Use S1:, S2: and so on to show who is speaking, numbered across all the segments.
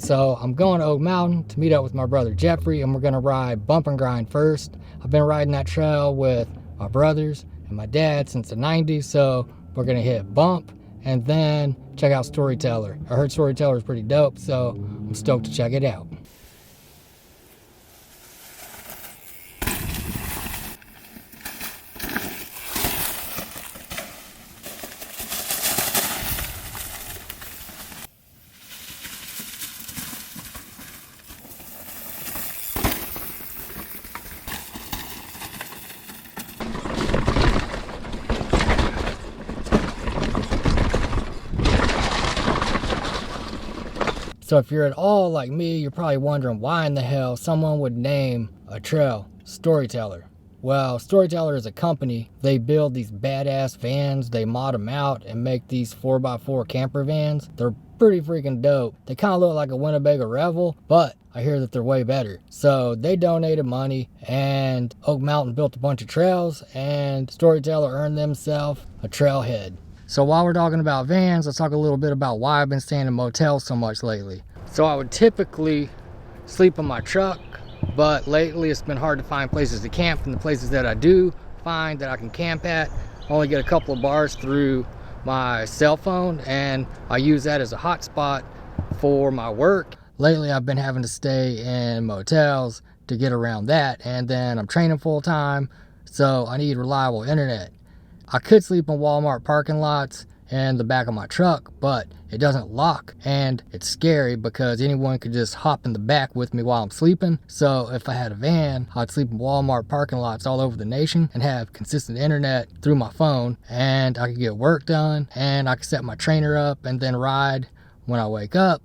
S1: So I'm going to Oak Mountain to meet up with my brother Jeffrey, and we're gonna ride Bump and Grind first. I've been riding that trail with my brothers and my dad since the 90s, so we're gonna hit Bump and then check out Storyteller. I heard Storyteller is pretty dope, so I'm stoked to check it out. So if you're at all like me, you're probably wondering why in the hell someone would name a trail Storyteller. Well, Storyteller is a company. They build these badass vans, they mod them out and make these 4x4 camper vans. They're pretty freaking dope. They kind of look like a Winnebago Revel, but I hear that they're way better. So they donated money and Oak Mountain built a bunch of trails and Storyteller earned themselves a trailhead. So while we're talking about vans, let's talk a little bit about why I've been staying in motels so much lately. So I would typically sleep in my truck, but lately it's been hard to find places to camp, and the places that I do find that I can camp at, I only get a couple of bars through my cell phone, and I use that as a hotspot for my work. Lately I've been having to stay in motels to get around that, and then I'm training full time, so I need reliable internet. I could sleep in Walmart parking lots and the back of my truck, but it doesn't lock, and it's scary because anyone could just hop in the back with me while I'm sleeping. So if I had a van, I'd sleep in Walmart parking lots all over the nation and have consistent internet through my phone, and I could get work done, and I could set my trainer up and then ride when I wake up,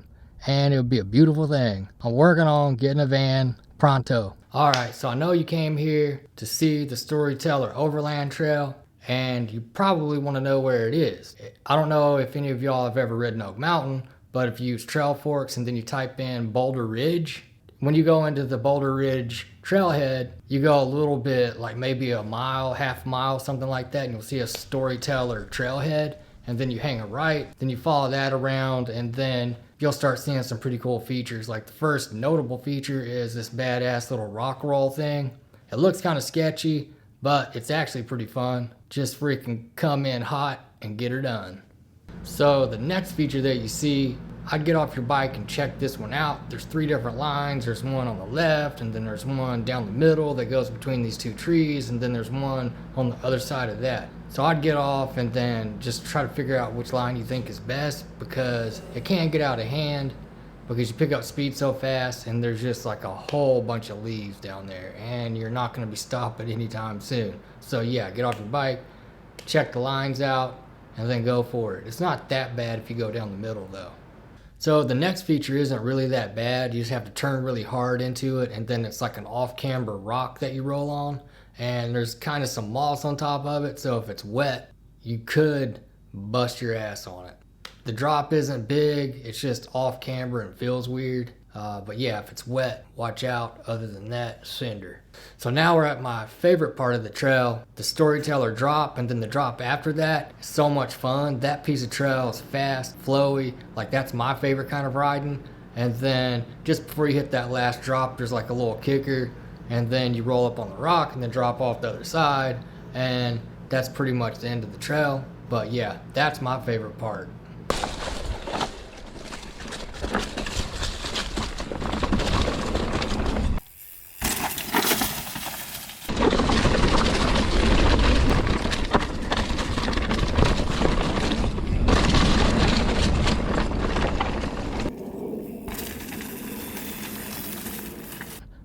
S1: and it would be a beautiful thing. I'm working on getting a van pronto. All right, so I know you came here to see the Storyteller Overland Trail, and you probably want to know where it is. I don't know if any of y'all have ever ridden Oak Mountain, but if you use Trail Forks and then you type in Boulder Ridge, when you go into the Boulder Ridge trailhead, you go a little bit, like maybe a mile, half mile, something like that, and you'll see a Storyteller trailhead, and then you hang a right, then you follow that around, and then you'll start seeing some pretty cool features. Like the first notable feature is this badass little rock roll thing. It looks kind of sketchy, but it's actually pretty fun. Just freaking come in hot and get her done. So the next feature that you see, I'd get off your bike and check this one out. There's 3 different lines. There's one on the left, and then there's one down the middle that goes between these 2 trees, and then there's one on the other side of that. So I'd get off and then just try to figure out which line you think is best, because it can get out of hand because you pick up speed so fast and there's just like a whole bunch of leaves down there and you're not going to be stopping anytime soon. So yeah, get off your bike, check the lines out, and then go for it. It's not that bad if you go down the middle though. So the next feature isn't really that bad. You just have to turn really hard into it, and then it's like an off-camber rock that you roll on, and there's kind of some moss on top of it, so if it's wet, you could bust your ass on it. The drop isn't big, it's just off camber and feels weird. But yeah, if it's wet, watch out. Other than that, cinder. So now we're at my favorite part of the trail, the Storyteller drop, and then the drop after that is so much fun. That piece of trail is fast, flowy, like that's my favorite kind of riding. And then just before you hit that last drop, there's like a little kicker, and then you roll up on the rock and then drop off the other side, and that's pretty much the end of the trail. But yeah, that's my favorite part.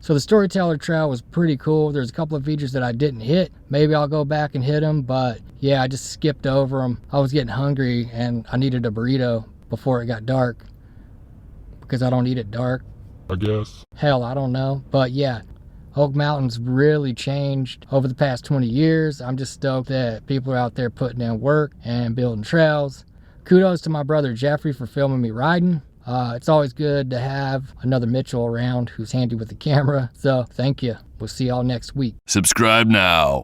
S1: So the Storyteller Trail was pretty cool. There's a couple of features that I didn't hit. Maybe I'll go back and hit them, but yeah, I just skipped over them. I was getting hungry and I needed a burrito before it got dark, because I don't eat it dark,
S2: I guess.
S1: Hell, I don't know. But yeah, Oak Mountain's really changed over the past 20 years. I'm just stoked that people are out there putting in work and building trails. Kudos to my brother Jeffrey for filming me riding. It's always good to have another Mitchell around who's handy with the camera. So thank you. We'll see y'all next week.
S3: Subscribe now.